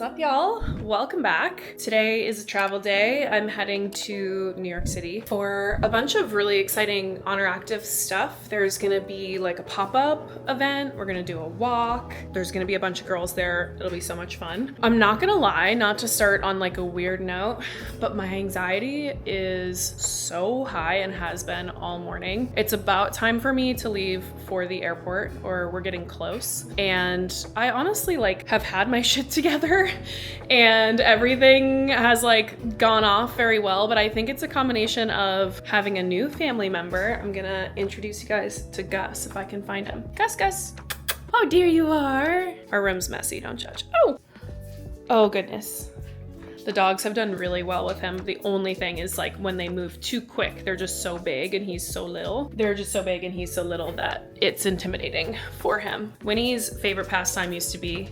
up, y'all? Welcome back. Today is a travel day. I'm heading to New York City for a bunch of really exciting Oner Active stuff. There's gonna be like a pop-up event. We're gonna do a walk. There's gonna be a bunch of girls there. It'll be so much fun. I'm not gonna lie, not to start on like a weird note, but my anxiety is so high and has been all morning. It's about time for me to leave for the airport, or we're getting close. And I honestly like have had my shit together and everything has like gone off very well, but I think it's a combination of having a new family member. I'm gonna introduce you guys to Gus if I can find him. Gus. Oh, dear you are. Our room's messy, don't judge. Oh goodness. The dogs have done really well with him. The only thing is like when they move too quick, they're just so big and he's so little. They're just so big and he's so little that it's intimidating for him. Winnie's favorite pastime used to be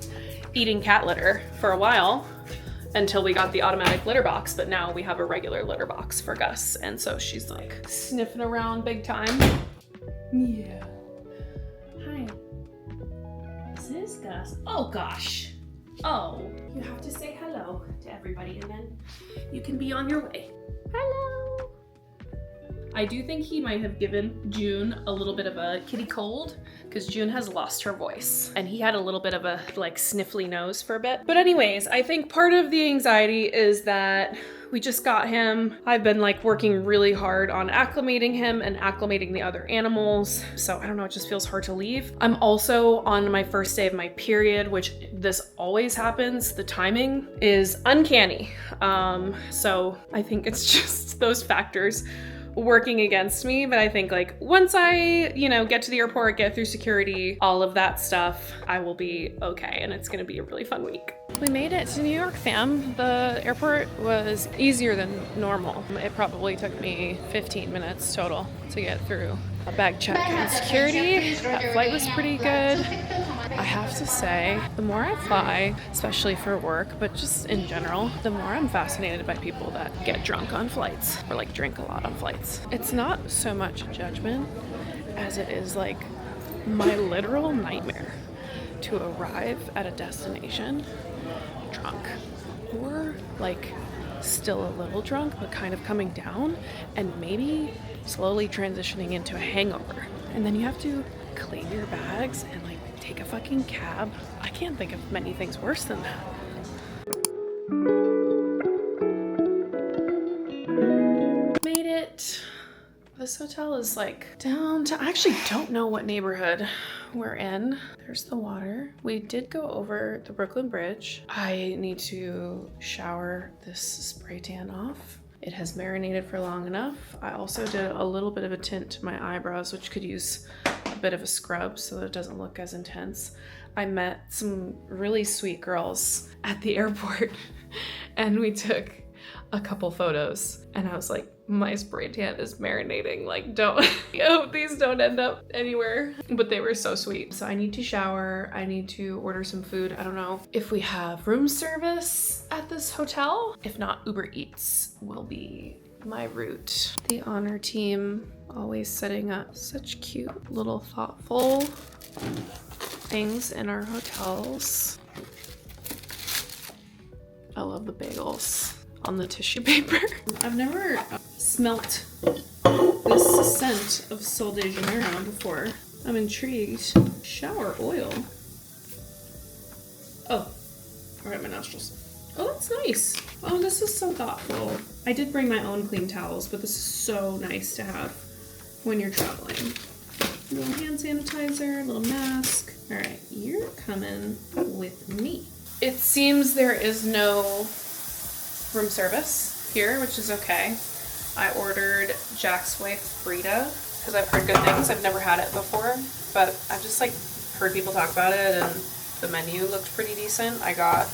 eating cat litter for a while until we got the automatic litter box, but now we have a regular litter box for Gus. And so she's like sniffing around big time. Yeah. Hi. This is Gus. Oh gosh. Oh, you have to say hello to everybody and then you can be on your way. Hello. I do think he might have given June a little bit of a kitty cold because June has lost her voice and he had a little bit of a like sniffly nose for a bit. But anyways, I think part of the anxiety is that we just got him. I've been like working really hard on acclimating him and acclimating the other animals. So I don't know, it just feels hard to leave. I'm also on my first day of my period, which this always happens. The timing is uncanny. So I think it's just those factors working against me, but I think like once I, get to the airport, get through security, all of that stuff, I will be okay and it's gonna be a really fun week. We made it to New York, fam. The airport was easier than normal. It probably took me 15 minutes total to get through a bag check and security. That flight was pretty good. I have to say, the more I fly, especially for work, but just in general, the more I'm fascinated by people that get drunk on flights or like drink a lot on flights. It's not so much a judgment as it is like my literal nightmare to arrive at a destination drunk or like still a little drunk but kind of coming down and maybe slowly transitioning into a hangover, and then you have to clean your bags and like take a fucking cab. I can't think of many things worse than that. Made it. This hotel is like down to, I actually don't know what neighborhood we're in. There's the water. We did go over the Brooklyn Bridge. I need to shower this spray tan off. It has marinated for long enough. I also did a little bit of a tint to my eyebrows, which could use a bit of a scrub so that it doesn't look as intense. I met some really sweet girls at the airport and we took a couple photos and I was like, my spray tan is marinating, like I hope these don't end up anywhere. But they were so sweet. So I need to shower, I need to order some food. I don't know if we have room service at this hotel. If not, Uber Eats will be my route. The Oner team always setting up such cute little thoughtful things in our hotels. I love the bagels on the tissue paper. I've never smelt this scent of Sol de Janeiro before. I'm intrigued. Shower oil. Oh, right, my nostrils. Oh, that's nice. Oh, this is so thoughtful. I did bring my own clean towels, but this is so nice to have when you're traveling. A little hand sanitizer, a little mask. All right, you're coming with me. It seems there is no room service here, which is okay. I ordered Jack's Wife Burrito because I've heard good things. I've never had it before, but I've just like heard people talk about it and the menu looked pretty decent. I got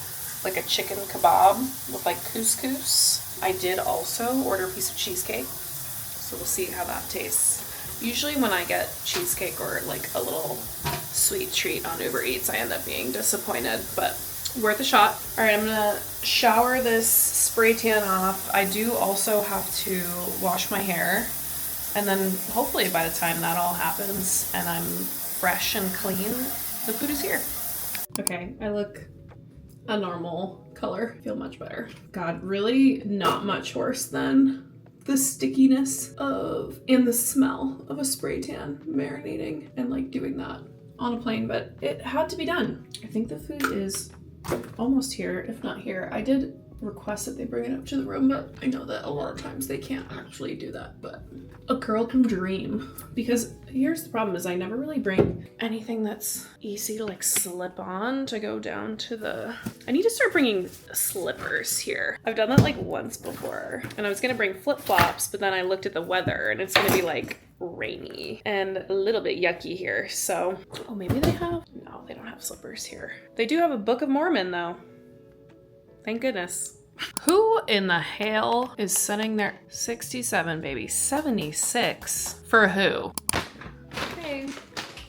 like a chicken kebab with like couscous. I did also order a piece of cheesecake, so we'll see how that tastes. Usually when I get cheesecake or like a little sweet treat on Uber Eats, I end up being disappointed, but worth a shot. All right, I'm gonna shower this spray tan off. I do also have to wash my hair, and then hopefully by the time that all happens and I'm fresh and clean, the food is here. Okay, I look a normal color. Feel much better. God, really not much worse than the stickiness of and the smell of a spray tan marinating and like doing that on a plane, but it had to be done. I think the food is almost here, if not here. I did request that they bring it up to the room, but I know that a lot of times they can't actually do that, but a girl can dream. Because here's the problem is I never really bring anything that's easy to like slip on to go down to the... I need to start bringing slippers here. I've done that like once before and I was gonna bring flip-flops, but then I looked at the weather and it's gonna be like rainy and a little bit yucky here. So, oh, maybe they have? No, they don't have slippers here. They do have a Book of Mormon though. Thank goodness. Who in the hell is setting their 67, baby? 76 for who? Okay.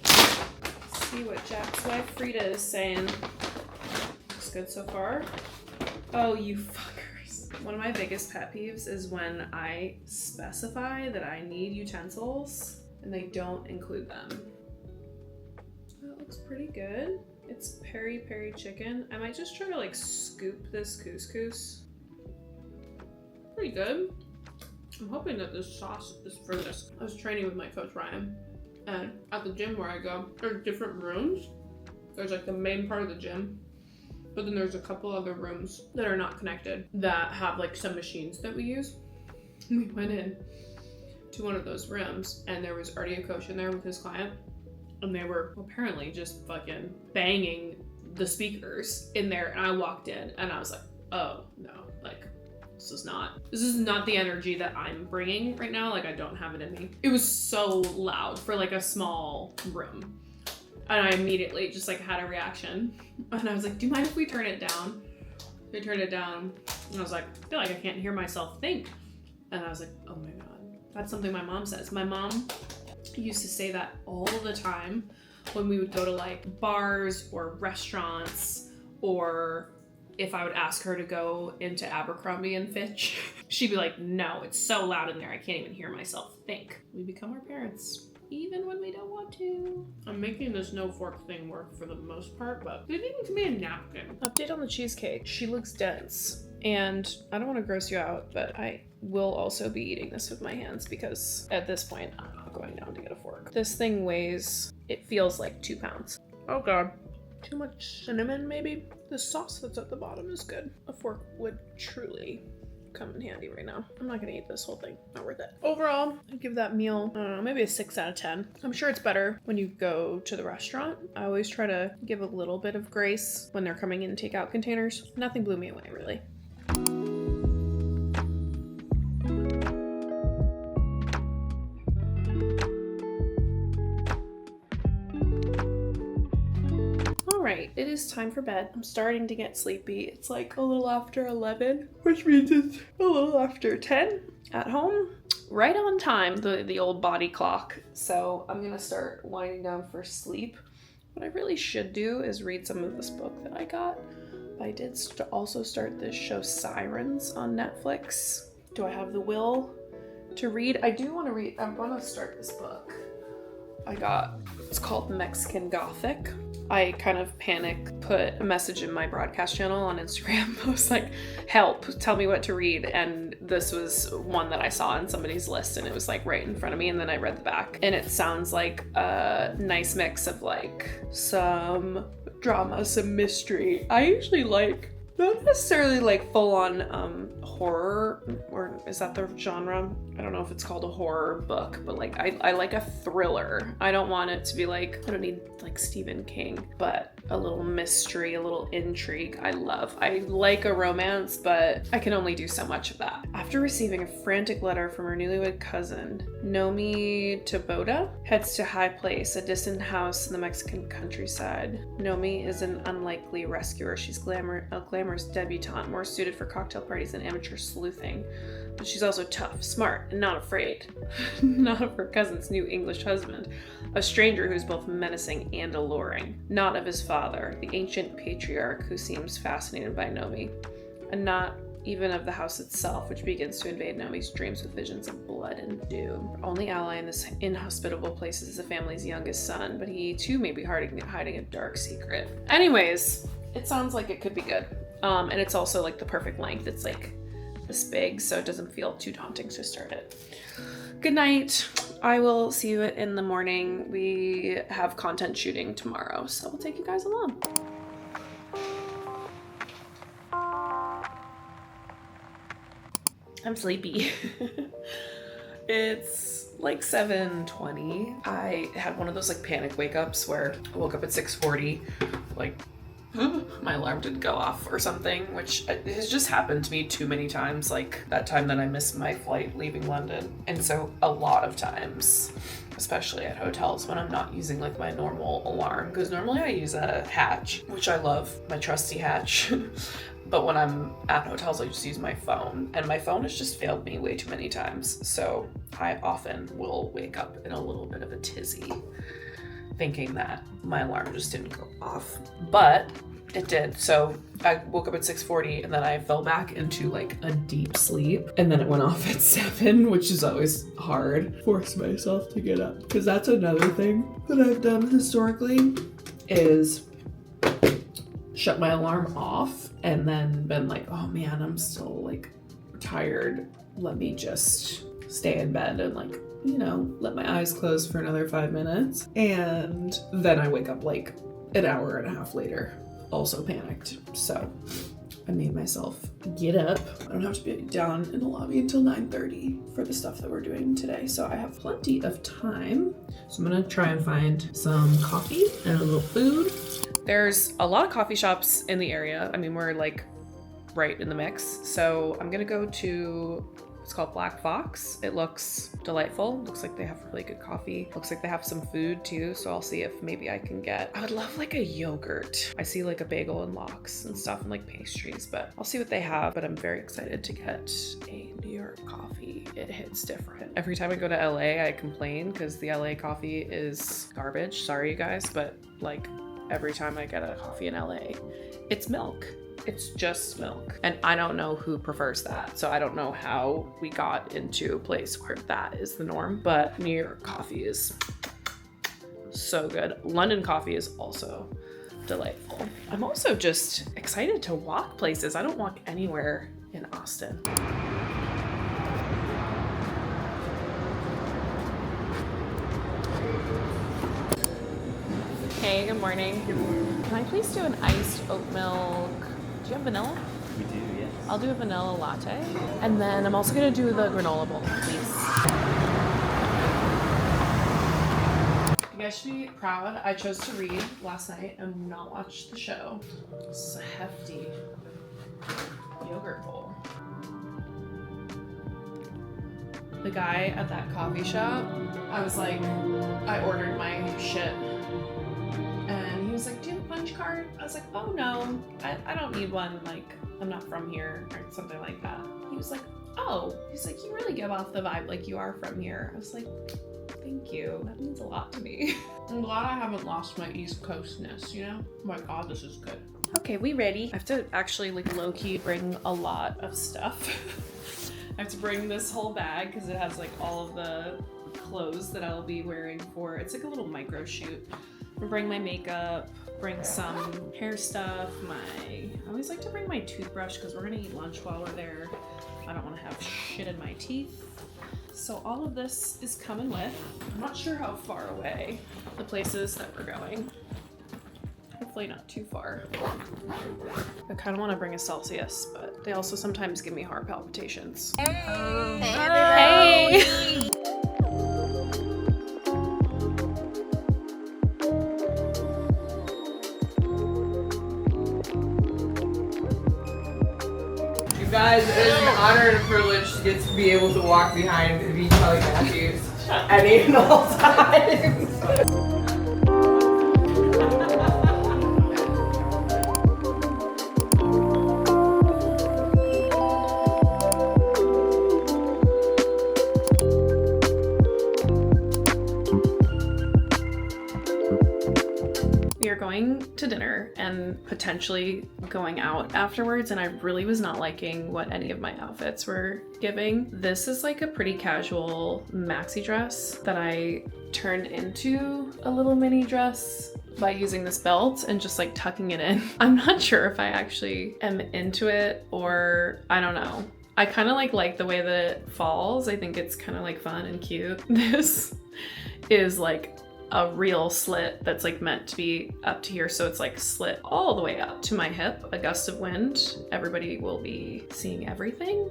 Let's see what Jack's wife Frida is saying. Looks good so far. Oh, you fuckers. One of my biggest pet peeves is when I specify that I need utensils and they don't include them. That looks pretty good. It's peri-peri chicken. I might just try to like scoop this couscous. Pretty good. I'm hoping that this sauce is for this. I was training with my coach Ryan, and at the gym where I go, there's different rooms. There's like the main part of the gym, but then there's a couple other rooms that are not connected that have like some machines that we use. We went in to one of those rooms and there was R.A.D coach in there with his client. And they were apparently just fucking banging the speakers in there. And I walked in and I was like, oh no, like this is not the energy that I'm bringing right now. Like I don't have it in me. It was so loud for like a small room. And I immediately just like had a reaction. And I was like, do you mind if we turn it down? They turned it down. And I was like, I feel like I can't hear myself think. And I was like, oh my God, that's something my mom says. My mom used to say that all the time when we would go to like bars or restaurants, or if I would ask her to go into Abercrombie and Fitch, she'd be like, no, it's so loud in there, I can't even hear myself think. We become our parents, even when we don't want to. I'm making this no fork thing work for the most part, but they didn't give me a napkin. Update on the cheesecake. She looks dense. And I don't want to gross you out, but I will also be eating this with my hands because at this point, I'm not going down to get a fork. This thing weighs, it feels like 2 pounds. Oh God. Too much cinnamon, maybe? The sauce that's at the bottom is good. A fork would truly come in handy right now. I'm not gonna eat this whole thing. Not worth it. Overall, I'd give that meal, I don't know, maybe a 6 out of 10. I'm sure it's better when you go to the restaurant. I always try to give a little bit of grace when they're coming in takeout containers. Nothing blew me away, really. Alright, it is time for bed. I'm starting to get sleepy. It's like a little after 11, which means it's a little after 10 at home. Right on time, the old body clock. So I'm gonna start winding down for sleep. What I really should do is read some of this book that I got. I did also start this show Sirens on Netflix. Do I have the will to read? I do want to read. I want to start this book I got. It's called Mexican Gothic. I kind of put a message in my broadcast channel on Instagram. I was like, help, tell me what to read. And this was one that I saw on somebody's list and it was like right in front of me. And then I read the back and it sounds like a nice mix of like some drama, some mystery. I usually like, not necessarily like full on horror, or is that the genre? I don't know if it's called a horror book, but like I like a thriller. I don't want it to be like, I don't need like Stephen King, but a little mystery, a little intrigue. I like a romance, but I can only do so much of that. After receiving a frantic letter from her newlywed cousin, Nomi Taboda heads to High Place, a distant house in the Mexican countryside. Nomi is an unlikely rescuer. She's a glamorous debutante, more suited for cocktail parties than amateur sleuthing. But she's also tough, smart, and not afraid. Not of her cousin's new English husband, a stranger who's both menacing and alluring. Not of his father, the ancient patriarch who seems fascinated by Nomi. And not even of the house itself, which begins to invade Nomi's dreams with visions of blood and doom. Her only ally in this inhospitable place is the family's youngest son, but he too may be hiding a dark secret. Anyways, it sounds like it could be good. And it's also like the perfect length. It's like this big, so it doesn't feel too daunting to start it. Good night. I will see you in the morning. We have content shooting tomorrow, so we'll take you guys along. I'm sleepy. It's like 7:20. I had one of those like panic wake ups where I woke up at 6:40, like my alarm didn't go off or something, which has just happened to me too many times, like that time that I missed my flight leaving London. And so a lot of times, especially at hotels when I'm not using like my normal alarm, because normally I use a Hatch, which I love, my trusty Hatch. But when I'm at hotels, I just use my phone, and my phone has just failed me way too many times. So I often will wake up in a little bit of a tizzy, thinking that my alarm just didn't go off, but it did. So I woke up at 6:40 and then I fell back into like a deep sleep, and then it went off at 7, which is always hard. Force myself to get up, because that's another thing that I've done historically is shut my alarm off and then been like, oh man, I'm still like tired. Let me just stay in bed and like, you know, let my eyes close for another 5 minutes. And then I wake up like an hour and a half later, also panicked. So I made myself get up. I don't have to be down in the lobby until 9:30 for the stuff that we're doing today. So I have plenty of time. So I'm gonna try and find some coffee and a little food. There's a lot of coffee shops in the area. I mean, we're like right in the mix. So I'm gonna go to, it's called Black Fox. It looks delightful. Looks like they have really good coffee. Looks like they have some food too. So I'll see if maybe I can get, I would love like a yogurt. I see like a bagel and lox and stuff and like pastries, but I'll see what they have. But I'm very excited to get a New York coffee. It hits different. Every time I go to LA, I complain because the LA coffee is garbage. Sorry you guys, but like every time I get a coffee in LA, it's milk. It's just milk. And I don't know who prefers that. So I don't know how we got into a place where that is the norm, but New York coffee is so good. London coffee is also delightful. I'm also just excited to walk places. I don't walk anywhere in Austin. Hey, good morning. Good morning. Can I please do an iced oat milk? Do you have vanilla? We do, yes. I'll do a vanilla latte. And then I'm also gonna do the granola bowl, please. You guys should be proud. I chose to read last night and not watch the show. This is a hefty yogurt bowl. The guy at that coffee shop, I was like, I ordered my shit. And he was like, do you have a punch card? I was like, oh no, I don't need one. Like, I'm not from here or something like that. He was like, oh, he's like, you really give off the vibe like you are from here. I was like, thank you. That means a lot to me. I'm glad I haven't lost my East Coastness, you know? Oh my God, this is good. Okay, we ready? I have to actually like low-key bring a lot of stuff. I have to bring this whole bag because it has like all of the clothes that I'll be wearing for, it's like a little micro shoot. I'll bring my makeup, bring some hair stuff, I always like to bring my toothbrush because we're gonna eat lunch while we're there. I don't want to have shit in my teeth. So all of this is coming with. I'm not sure how far away the places that we're going. Hopefully not too far. I kind of want to bring a Celsius, but they also sometimes give me heart palpitations. Hey! Guys, it is an honor and a privilege to get to be able to walk behind the Kelly Matthews at 8 and all times. We are going to dinner and potentially going out afterwards, and I really was not liking what any of my outfits were giving. This is like a pretty casual maxi dress that I turned into a little mini dress by using this belt and just like tucking it in. I'm not sure if I actually am into it or I don't know. I kind of like the way that it falls. I think it's kind of like fun and cute. This is like a real slit that's like meant to be up to here. So it's like slit all the way up to my hip. A gust of wind, everybody will be seeing everything.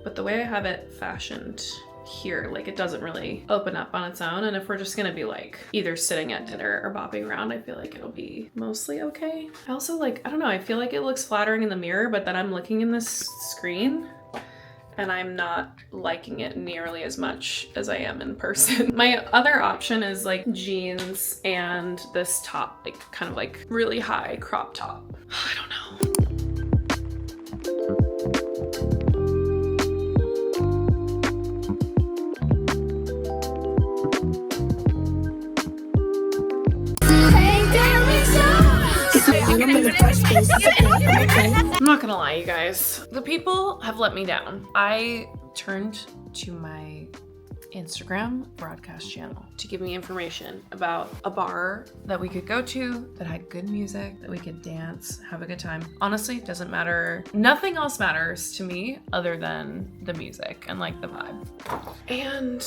But the way I have it fashioned here, like it doesn't really open up on its own. And if we're just gonna be like either sitting at dinner or bopping around, I feel like it'll be mostly okay. I also like, I don't know, I feel like it looks flattering in the mirror, but then I'm looking in this screen and I'm not liking it nearly as much as I am in person. My other option is like jeans and this top, like kind of like really high crop top. I don't know. I'm not gonna lie, you guys. The people have let me down. I turned to my Instagram broadcast channel to give me information about a bar that we could go to that had good music, that we could dance, have a good time. Honestly, it doesn't matter. Nothing else matters to me other than the music and like the vibe. And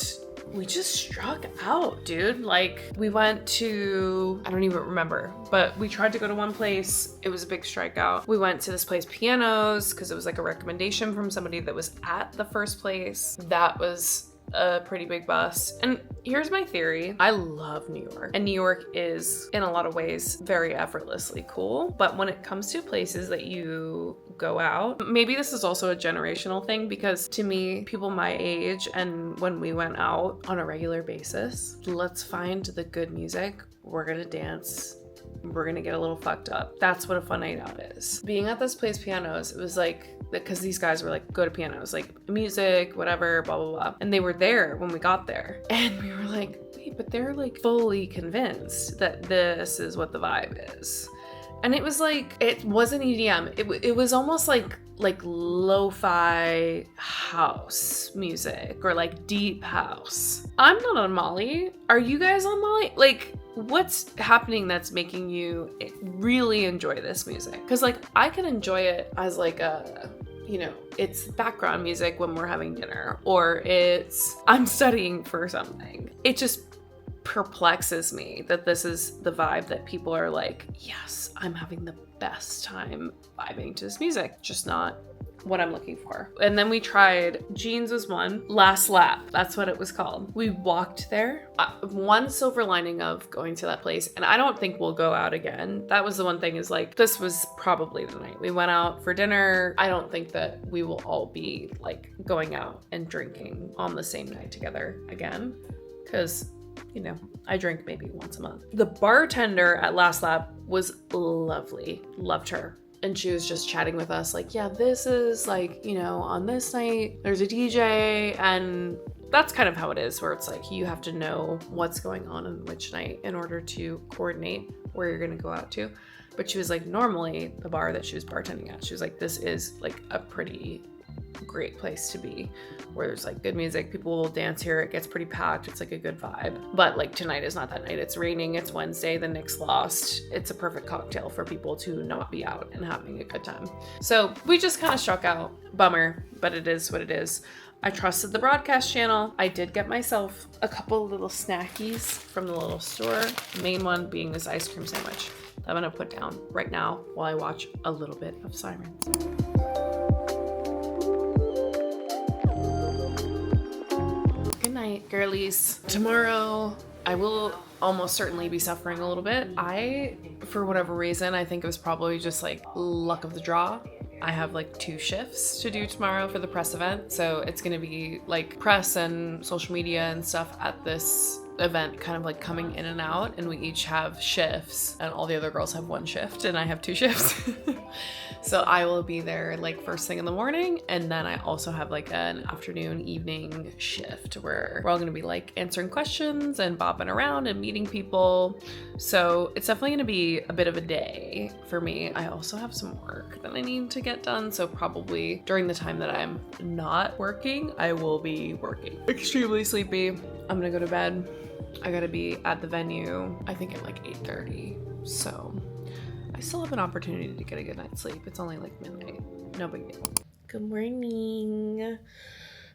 we just struck out, dude. Like we went to, I don't even remember, but we tried to go to one place. It was a big strikeout. We went to this place, Pianos, because it was like a recommendation from somebody that was at the first place. That was a pretty big bust. And here's my theory. I love New York, and New York is in a lot of ways very effortlessly cool. But when it comes to places that you go out, maybe this is also a generational thing, because to me, people my age and when we went out on a regular basis, let's find the good music. We're gonna dance. We're gonna get a little fucked up. That's what a fun night out is. Being at this place, Pianos, it was like, because these guys were like, go to Pianos, like music, whatever, blah, blah, blah. And they were there when we got there. And we were like, wait, but they're like fully convinced that this is what the vibe is. And it was like, it wasn't EDM. It was almost like lo-fi house music or like deep house. I'm not on Molly. Are you guys on Molly? Like, what's happening that's making you really enjoy this music? Because like I can enjoy it as like a, you know, it's background music when we're having dinner, or it's I'm studying for something. It just perplexes me that this is the vibe that people are like, yes, I'm having the best time vibing to this music, just not what I'm looking for. And then we tried, jeans was one, Last Lap, that's what it was called. We walked there. One silver lining of going to that place, and I don't think we'll go out again. That was the one thing, is like, this was probably the night. We went out for dinner. I don't think that we will all be like going out and drinking on the same night together again, because you know, I drink maybe once a month. The bartender at Last Lap was lovely. Loved her. And she was just chatting with us like, yeah, this is like, you know, on this night, there's a DJ. And that's kind of how it is, where it's like, you have to know what's going on which night in order to coordinate where you're going to go out to. But she was like, normally the bar that she was bartending at, she was like, this is like a pretty great place to be, where there's like good music, people will dance here, it gets pretty packed, it's like a good vibe. But like tonight is not that night. It's raining, it's Wednesday, the Knicks lost. It's a perfect cocktail for people to not be out and having a good time. So we just kind of struck out. Bummer, but it is what it is. I trusted the broadcast channel. I did get myself a couple little snackies from the little store, the main one being this ice cream sandwich that I'm gonna put down right now while I watch a little bit of Sirens. Night, girlies. Tomorrow I will almost certainly be suffering a little bit. For whatever reason, I think it was probably just like luck of the draw. I have like 2 shifts to do tomorrow for the press event. So it's gonna be like press and social media and stuff at this event kind of like coming in and out, and we each have shifts, and all the other girls have 1 shift and I have 2 shifts. So I will be there like first thing in the morning, and then I also have like an afternoon evening shift where we're all gonna be like answering questions and bopping around and meeting people. So it's definitely gonna be a bit of a day for me. I also have some work that I need to get done, so probably during the time that I'm not working, I will be working. Extremely sleepy. I'm gonna go to bed. I gotta be at the venue, I think at like 8:30. So I still have an opportunity to get a good night's sleep. It's only like midnight. No big deal. Good morning.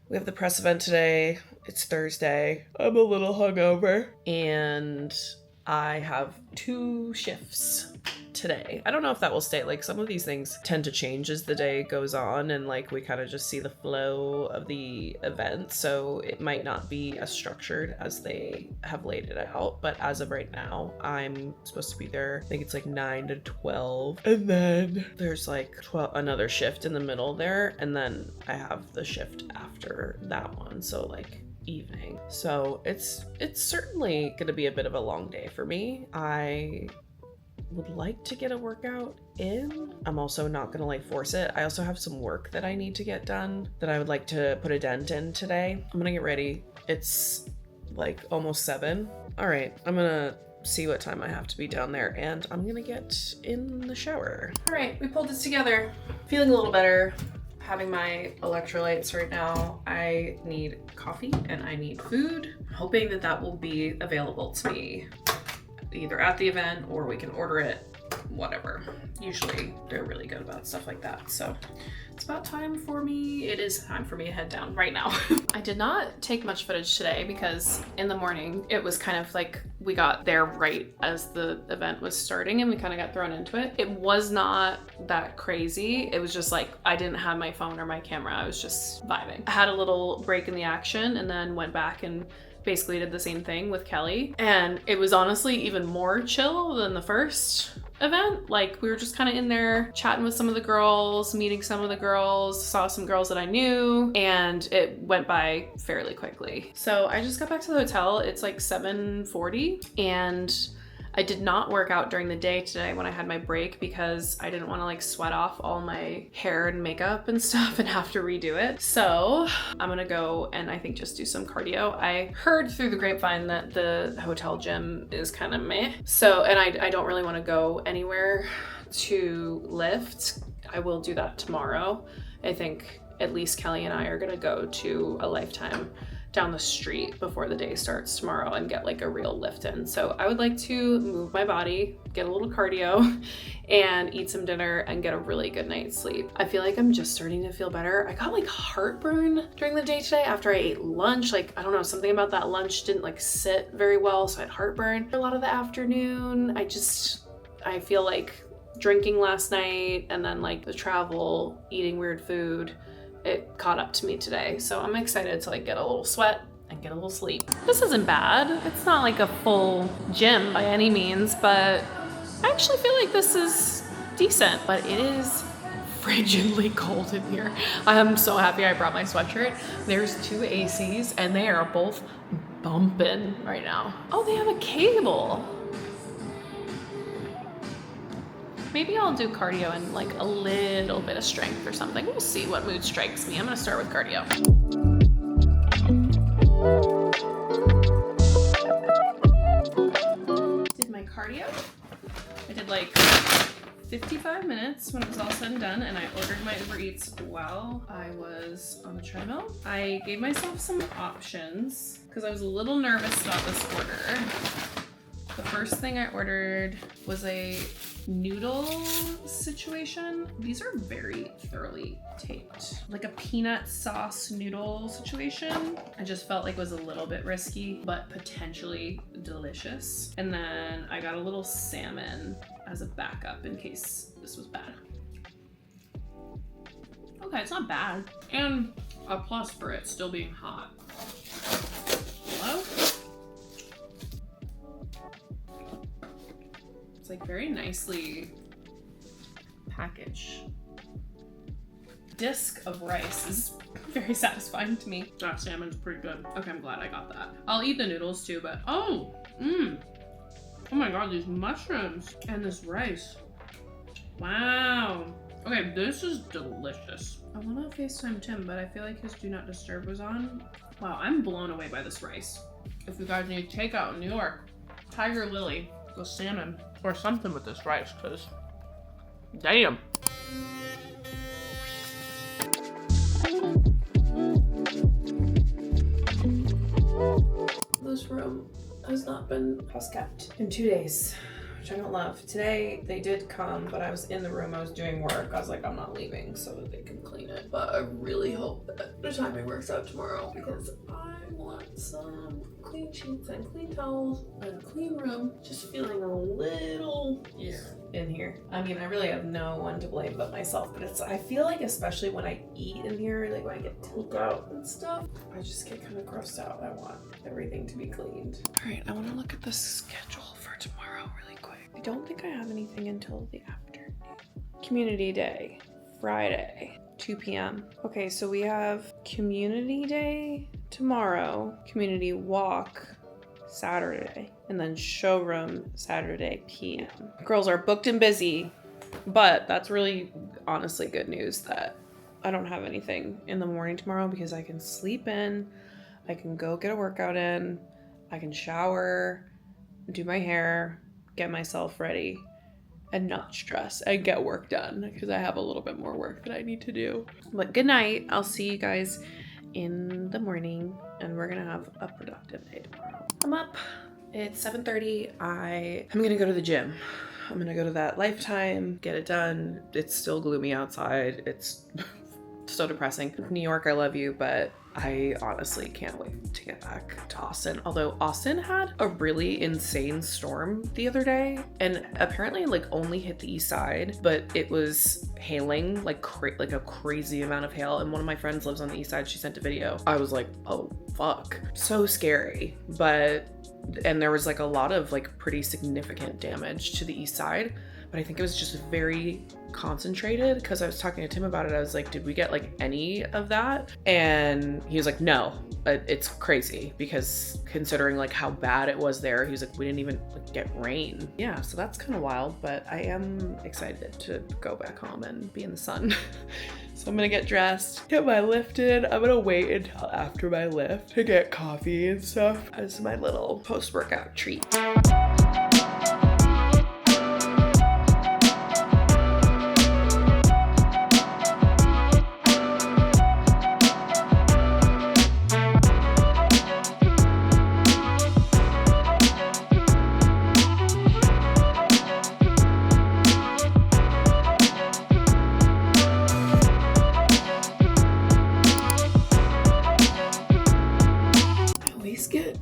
We have the press event today. It's Thursday. I'm a little hungover. And I have 2 shifts today. I don't know if that will stay. Like, some of these things tend to change as the day goes on, and like we kind of just see the flow of the event, so it might not be as structured as they have laid it out. But as of right now, I'm supposed to be there, I think it's like 9 to 12, and then there's like another shift in the middle there, and then I have the shift after that one, so like evening. So it's certainly gonna be a bit of a long day for me. I would like to get a workout in. I'm also not gonna like force it. I also have some work that I need to get done that I would like to put a dent in today. I'm gonna get ready. It's like almost 7. All right, I'm gonna see what time I have to be down there, and I'm gonna get in the shower. All right, we pulled this together. Feeling a little better. Having my electrolytes right now. I need coffee and I need food. I'm hoping that that will be available to me either at the event or we can order it, whatever. Usually they're really good about stuff like that. So it's about time for me. It is time for me to head down right now. I did not take much footage today because in the morning it was kind of like we got there right as the event was starting and we kind of got thrown into it. It was not that crazy. It was just like I didn't have my phone or my camera. I was just vibing. I had a little break in the action and then went back and basically did the same thing with Kelly. And it was honestly even more chill than the first event. Like we were just kind of in there chatting with some of the girls, meeting some of the girls, saw some girls that I knew, and it went by fairly quickly. So I just got back to the hotel. It's like 7:40 and I did not work out during the day today when I had my break because I didn't want to like sweat off all my hair and makeup and stuff and have to redo it. So I'm gonna go and I think just do some cardio. I heard through the grapevine that the hotel gym is kind of meh. So, and I don't really want to go anywhere to lift. I will do that tomorrow. I think at least Kelly and I are gonna go to a Lifetime down the street before the day starts tomorrow and get like a real lift in. So I would like to move my body, get a little cardio, and eat some dinner and get a really good night's sleep. I feel like I'm just starting to feel better. I got like heartburn during the day today after I ate lunch. Like, I don't know, something about that lunch didn't like sit very well, so I had heartburn for a lot of the afternoon. I feel like drinking last night and then like the travel, eating weird food, it caught up to me today. So I'm excited to like get a little sweat and get a little sleep. This isn't bad. It's not like a full gym by any means, but I actually feel like this is decent, but it is frigidly cold in here. I am so happy I brought my sweatshirt. There's 2 ACs and they are both bumping right now. Oh, they have a cable. Maybe I'll do cardio and like a little bit of strength or something. We'll see what mood strikes me. I'm gonna start with cardio. Did my cardio. I did like 55 minutes when it was all said and done, and I ordered my Uber Eats while I was on the treadmill. I gave myself some options because I was a little nervous about this order. The first thing I ordered was a noodle situation. These are very thoroughly taped. Like a peanut sauce noodle situation. I just felt like it was a little bit risky, but potentially delicious. And then I got a little salmon as a backup in case this was bad. Okay, it's not bad. And a plus for it still being hot. Hello? It's like very nicely packaged. Disc of rice is very satisfying to me. That salmon's pretty good. Okay, I'm glad I got that. I'll eat the noodles too, but oh my god, these mushrooms and this rice. Wow. Okay, this is delicious. I want to FaceTime Tim, but I feel like his Do Not Disturb was on. Wow, I'm blown away by this rice. If you guys need takeout in New York, Tiger Lily, go salmon or something with this rice, because damn. This room has not been house kept in 2 days, which I don't love. Today they did come, but I was in the room, I was doing work. I was like, I'm not leaving so that they can clean it. But I really hope that the timing works out tomorrow because I want some clean sheets and clean towels and a clean room. Just feeling a little in here. I mean, I really have no one to blame but myself, but I feel like especially when I eat in here, like when I get takeout and stuff, I just get kind of grossed out. I want everything to be cleaned. All right, I want to look at the schedule for tomorrow really quick. I don't think I have anything until the afternoon. Community Day, Friday, 2 p.m. Okay, so we have Community Day tomorrow, Community Walk Saturday, and then showroom Saturday p.m. Girls are booked and busy, but that's really honestly good news that I don't have anything in the morning tomorrow because I can sleep in, I can go get a workout in, I can shower, do my hair, get myself ready, and not stress and get work done because I have a little bit more work that I need to do. But good night. I'll see you guys in the morning and we're gonna have a productive day tomorrow. I'm up. It's 7:30. I'm gonna go to the gym. I'm gonna go to that Lifetime, get it done. It's still gloomy outside. It's so depressing. New York, I love you, but I honestly can't wait to get back to Austin. Although Austin had a really insane storm the other day and apparently like only hit the east side, but it was hailing like a crazy amount of hail. And one of my friends lives on the east side. She sent a video. I was like, oh fuck, so scary. And there was like a lot of like pretty significant damage to the east side. But I think it was just very concentrated because I was talking to Tim about it. I was like, did we get like any of that? And he was like, no, it's crazy because considering like how bad it was there, he was like, we didn't even like, get rain. Yeah, so that's kind of wild, but I am excited to go back home and be in the sun. So I'm gonna get dressed, get my lift in. I'm gonna wait until after my lift to get coffee and stuff as my little post-workout treat.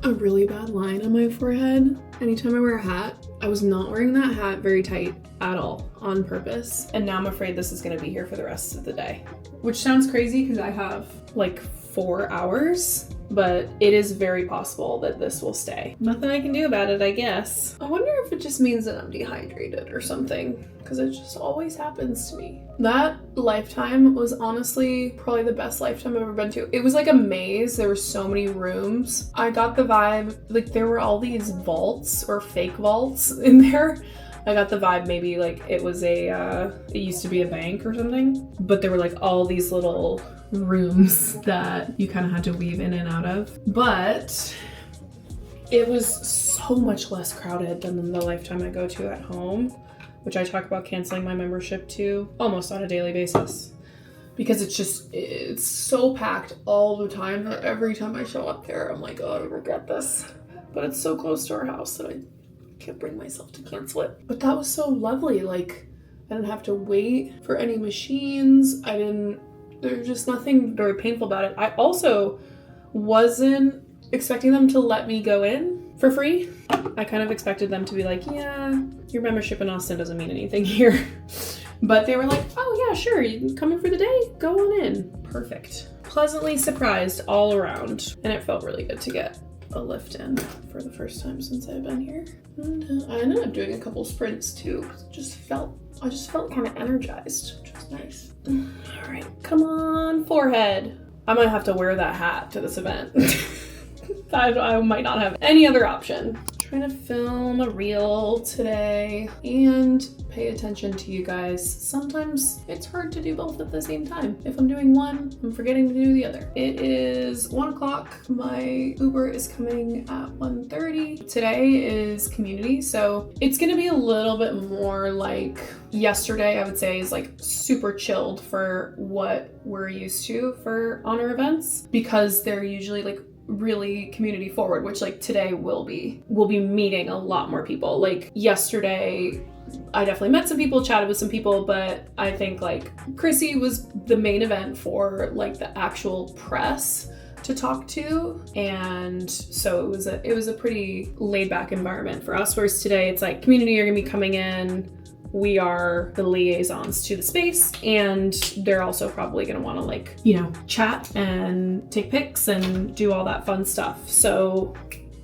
A really bad line on my forehead anytime I wear a hat. I was not wearing that hat very tight at all on purpose, and now I'm afraid this is going to be here for the rest of the day, which sounds crazy because I have like 4 hours, but it is very possible that this will stay. Nothing I can do about it, I guess. I wonder if it just means that I'm dehydrated or something, because it just always happens to me. That Lifetime was honestly probably the best Lifetime I've ever been to. It was like a maze. There were so many rooms. I got the vibe, like there were all these vaults or fake vaults in there. I got the vibe maybe like it was it used to be a bank or something, but there were like all these little rooms that you kind of had to weave in and out of. But it was so much less crowded than the Lifetime I go to at home, which I talk about canceling my membership to almost on a daily basis because it's so packed all the time that every time I show up there, I'm like, oh, I regret this. But it's so close to our house that I can't bring myself to cancel it. But that was so lovely. Like, I didn't have to wait for any machines. There's just nothing very painful about it. I also wasn't expecting them to let me go in for free. I kind of expected them to be like, yeah, your membership in Austin doesn't mean anything here. But they were like, oh yeah, sure, you can come in for the day, go on in. Perfect. Pleasantly surprised all around. And it felt really good to get a lift in for the first time since I've been here. And I ended up doing a couple sprints too. I just felt kind of energized, which was nice. All right, come on, forehead. I might have to wear that hat to this event. I might not have any other option. Trying to film a reel today and pay attention to you guys. Sometimes it's hard to do both at the same time. If I'm doing one, I'm forgetting to do the other. It is 1 o'clock. My Uber is coming at 1:30. Today is community, so it's gonna be a little bit more like yesterday. I would say is like super chilled for what we're used to for honor events, because they're usually like really community forward, which like today we'll be meeting a lot more people. Like yesterday, I definitely met some people, chatted with some people, but I think like Chrissy was the main event for like the actual press to talk to, and so it was a pretty laid back environment for us, whereas today it's like community are gonna be coming in, we are the liaisons to the space, and they're also probably gonna want to like, you know, chat and take pics and do all that fun stuff. So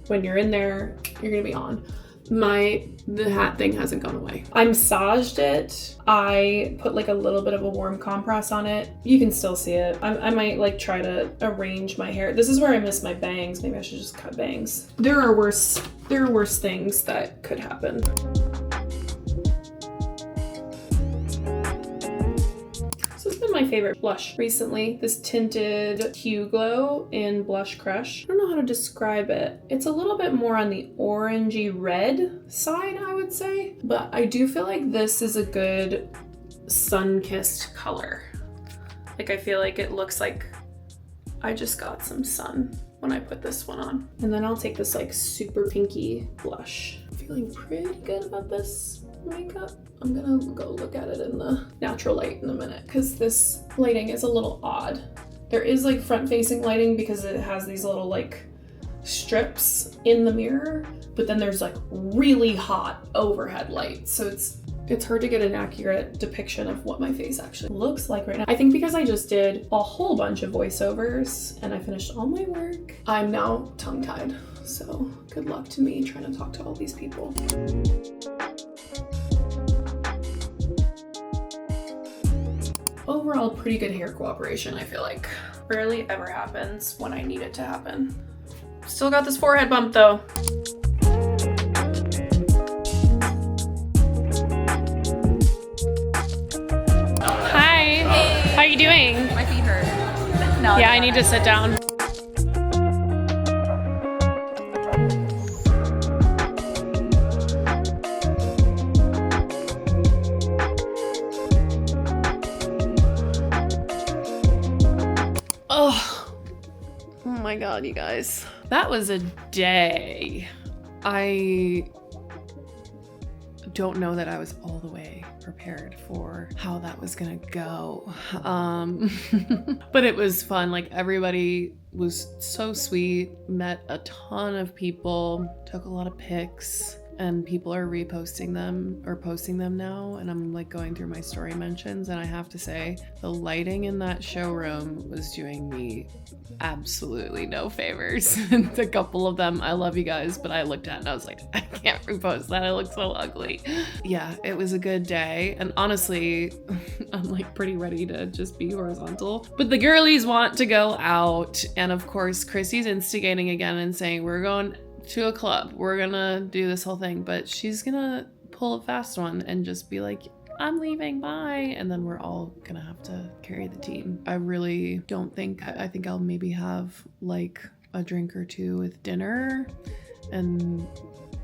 when you're in there, you're gonna be on. The hat thing hasn't gone away. I massaged it. I put like a little bit of a warm compress on it. You can still see it. I might like try to arrange my hair. This is where I miss my bangs. Maybe I should just cut bangs. There are worse things that could happen. My favorite blush recently, this tinted Hue Glow in Blush Crush. I don't know how to describe it. It's a little bit more on the orangey red side, I would say, but I do feel like this is a good sun-kissed color. Like I feel like it looks like I just got some sun when I put this one on. And then I'll take this like super pinky blush. Feeling pretty good about this makeup. I'm gonna go look at it in the natural light in a minute because this lighting is a little odd. There is like front facing lighting because it has these little like strips in the mirror, but then there's like really hot overhead light. So it's hard to get an accurate depiction of what my face actually looks like right now. I think because I just did a whole bunch of voiceovers and I finished all my work, I'm now tongue-tied. So good luck to me trying to talk to all these people. Overall, pretty good hair cooperation, I feel like. Rarely ever happens when I need it to happen. Still got this forehead bump though. Hi. Hey. How are you doing? My feet hurt. No, yeah, I need to sit down. Oh my god, you guys. That was a day. I don't know that I was all the way prepared for how that was gonna go. But it was fun. Like everybody was so sweet, met a ton of people, took a lot of pics. And people are reposting them or posting them now, and I'm like going through my story mentions, and I have to say the lighting in that showroom was doing me absolutely no favors. A couple of them, I love you guys, but I looked at it and I was like, I can't repost that, I look so ugly. Yeah, it was a good day, and honestly I'm like pretty ready to just be horizontal, but the girlies want to go out, and of course Chrissy's instigating again and saying we're going to a club, we're gonna do this whole thing, but she's gonna pull a fast one and just be like, I'm leaving, bye, and then we're all gonna have to carry the team. I really don't think, I think I'll maybe have like a drink or two with dinner, and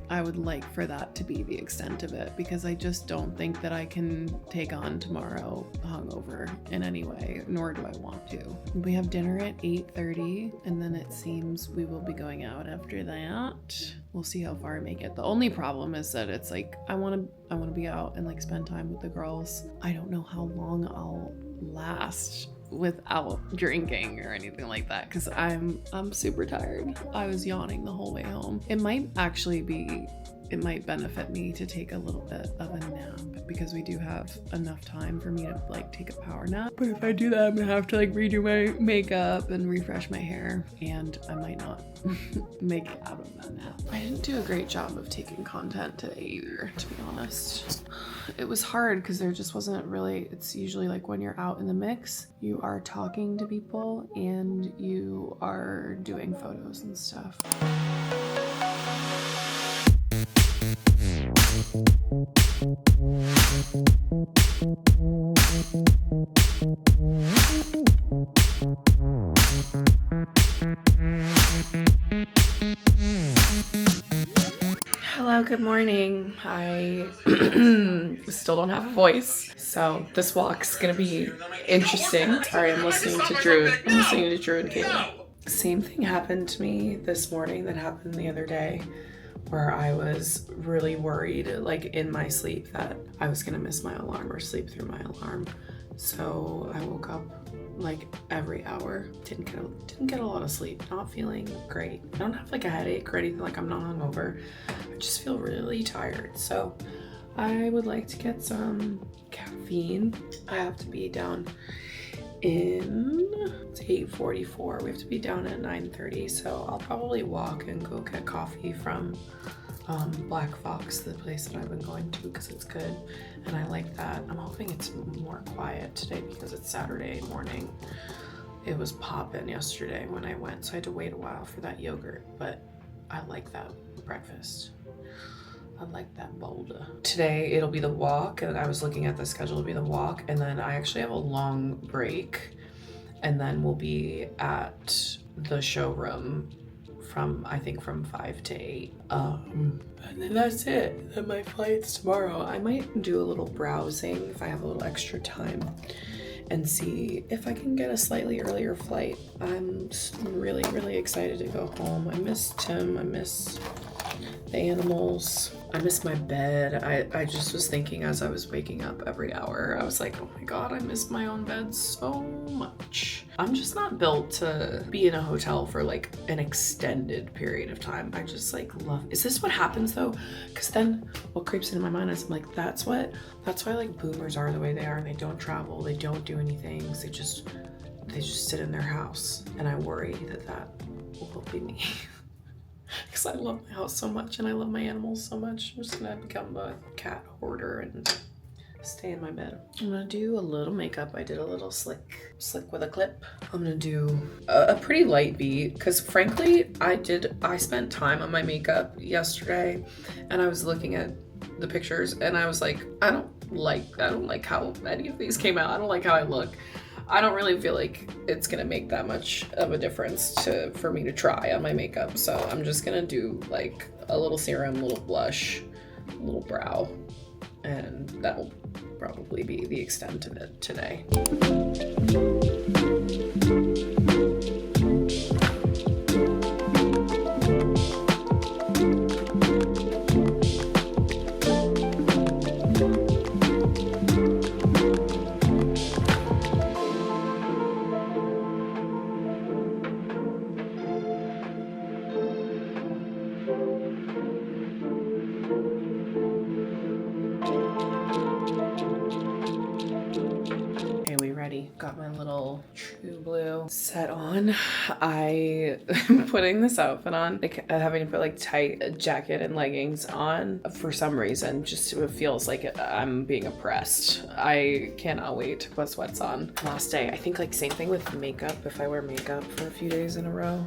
I would like for that to be the extent of it, because I just don't think that I can take on tomorrow hungover in any way, nor do I want to. We have dinner at 8:30, and then it seems we will be going out after that. We'll see how far I make it. The only problem is that it's like I want to be out and like spend time with the girls. I don't know how long I'll last without drinking or anything like that, because I'm super tired. I was yawning the whole way home. It might benefit me to take a little bit of a nap, because we do have enough time for me to like take a power nap. But if I do that, I'm gonna have to like redo my makeup and refresh my hair, and I might not make it out of that nap. I didn't do a great job of taking content today either, to be honest. It was hard because there just wasn't really, it's usually like when you're out in the mix, you are talking to people and you are doing photos and stuff. Hello, good morning. I still don't have a voice, so this walk's gonna be interesting. Sorry, I'm listening to Drew and Kayla. Same thing happened to me this morning that happened the other day, where I was really worried, like in my sleep, that I was gonna miss my alarm or sleep through my alarm. So I woke up like every hour. Didn't get a lot of sleep. Not feeling great. I don't have like a headache or anything. Like I'm not hungover. I just feel really tired. So I would like to get some caffeine. I have to be down it's 8:44. We have to be down at 9:30. So I'll probably walk and go get coffee from Black Fox, the place that I've been going to, because it's good and I like that. I'm hoping it's more quiet today because it's Saturday morning. It was poppin' yesterday when I went, so I had to wait a while for that yogurt, but I like that breakfast. I like that boulder. Today it'll be the walk, and I was looking at the schedule, it'll be the walk, and then I actually have a long break, and then we'll be at the showroom from 5 to 8. And then that's it. Then my flight's tomorrow. I might do a little browsing if I have a little extra time and see if I can get a slightly earlier flight. I'm really, really excited to go home. I miss Tim. I miss the animals. I miss my bed. I just was thinking as I was waking up every hour, I was like, oh my God, I miss my own bed so much. I'm just not built to be in a hotel for like an extended period of time. I just like love, is this what happens though? Because then what creeps into my mind is I'm like, that's why like boomers are the way they are, and they don't travel, they don't do anything, they just sit in their house. And I worry that will be me. Because I love my house so much and I love my animals so much. I'm just gonna become a cat hoarder and stay in my bed. I'm gonna do a little makeup. I did a little slick with a clip. I'm gonna do a pretty light beat because frankly, I spent time on my makeup yesterday and I was looking at the pictures and I was like, I don't like how any of these came out. I don't like how I look. I don't really feel like it's gonna make that much of a difference for me to try on my makeup. So I'm just gonna do like a little serum, a little blush, a little brow, and that'll probably be the extent of it today. Got my little True Blue set on. I am putting this outfit on, like having to put like tight jacket and leggings on for some reason. Just it feels like I'm being oppressed. I cannot wait to put sweats on. Last day, I think like same thing with makeup. If I wear makeup for a few days in a row,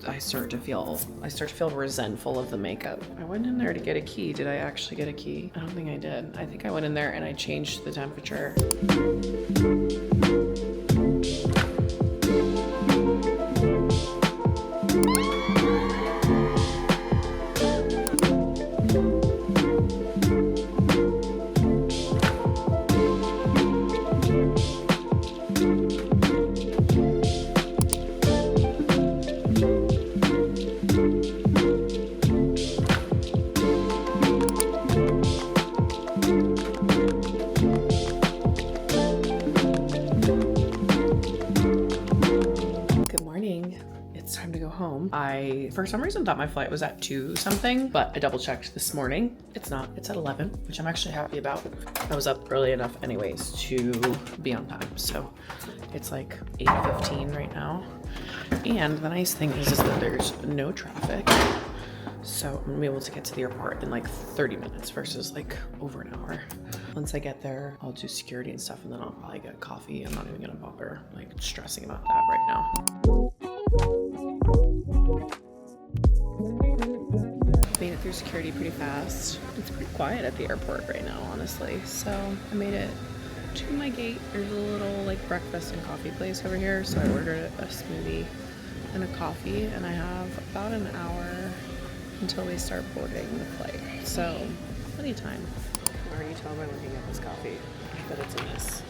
I start to feel resentful of the makeup. I went in there to get a key. Did I actually get a key? I don't think I did. I think I went in there and I changed the temperature. Home. I, for some reason, thought my flight was at 2 something, but I double checked this morning. It's not. It's at 11, which I'm actually happy about. I was up early enough anyways to be on time. So it's like 8:15 right now. And the nice thing is that there's no traffic. So I'm gonna be able to get to the airport in like 30 minutes versus like over an hour. Once I get there, I'll do security and stuff, and then I'll probably get coffee. I'm not even gonna bother like stressing about that right now. Made it through security pretty fast. It's pretty quiet at the airport right now, honestly. So I made it to my gate. There's a little like breakfast and coffee place over here. So I ordered a smoothie and a coffee, and I have about an hour until we start boarding the flight. So plenty of time. I can already tell by looking at this coffee that it's a miss.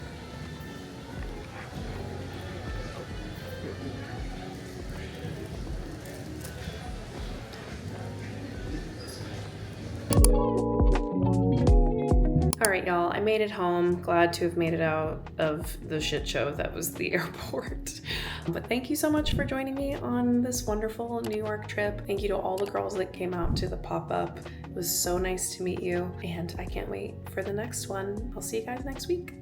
right, y'all, I made it home. Glad to have made it out of the shit show that was the airport. But thank you so much for joining me on this wonderful New York trip. Thank you to all the girls that came out to the pop-up. It was so nice to meet you, and I can't wait for the next one. I'll see you guys next week.